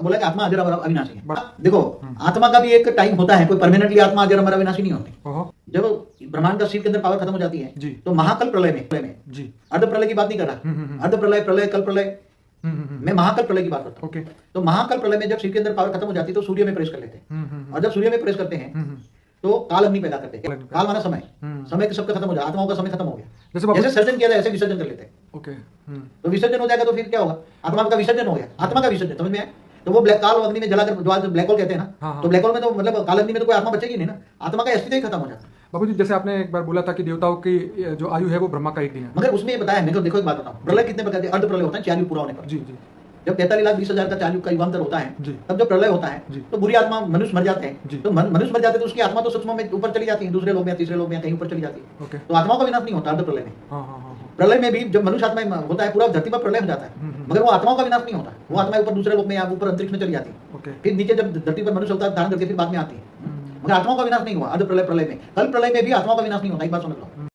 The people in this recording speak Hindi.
बोला कि आत्मा अजर अमर अविनाशी है। देखो आत्मा का भी एक टाइम होता है, कोई परमानेंटली आत्मा अजर अमर अविनाशी नहीं होती। जब ब्रह्मांड का शिव के अंदर पावर खत्म हो जाती है तो महाकल प्रलय में अर्ध प्रलय की बात नहीं कर रहा, अर्ध प्रलय प्रलय कल प्रलय, मैं महाकल प्रलय की बात करता हूँ। तो महाकल प्रलय में जब शिव के अंदर पावर खत्म हो जाती है तो सूर्य में प्रवेश कर लेते हैं, और जब सूर्य में प्रवेश करते हैं तो काल अग्नि पैदा करते हैं। काल माना समय, समय के सबका खत्म हो जाए, आत्माओं का समय खत्म हो गया, जैसे सर्जन किया जाए ऐसे विसर्जन कर लेते हैं। तो विसर्जन हो जाएगा तो फिर क्या होगा, आत्मा का विसर्जन हो गया, आत्मा का विसर्जन समझ में आया। तो वो ब्लैक काल अग्नि में जलाकर ब्लैक होल कहते हैं ना, तो ब्लैक होल में तो मतलब काल अग्नि में तो कोई आत्मा बचेगी नहीं ना, आत्मा का अस्तित्व ही खत्म हो जाता है। बाबू जी जैसे आपने एक बार बोला था कि देवताओं की जो आयु है वो ब्रह्मा का एक दिन है, मगर उसमें ये बताया है, देखो एक बात बताऊं, प्रलय कितने प्रकार के अर्ध प्रलय होता है 4 युग पूरा होने पर। जी जी। जब 43,20,000 का 4 युग का युगांतर होता है तब जब प्रलय होता है तो बुरी आत्मा मनुष्य मर जाते हैं, तो मनुष्य मर जाते हैं तो उसकी आत्मा तो सूक्ष्म में ऊपर चली जाती है, दूसरे लोग में तीसरे लोग में कहीं ऊपर चली जाती है। तो आत्माओं का विनाश नहीं होता अर्ध प्रलय में। प्रलय में भी जब मनुष्य आत्मा होता है पूरा धरती पर प्रलय हो जाता है, मगर वो आत्माओं का विनाश नहीं होता, वो आत्मा ऊपर दूसरे लोग में या ऊपर अंतरिक्ष में चली जाती है, फिर नीचे जब धरती पर मनुष्य अवतार धारण करके फिर बाद में आती है, मगर आत्माओं का विनाश नहीं हुआ अर्ध प्रलय। प्रलय में कल प्रलय में भी आत्माओं का विनाश नहीं होता, एक बात समझ लो।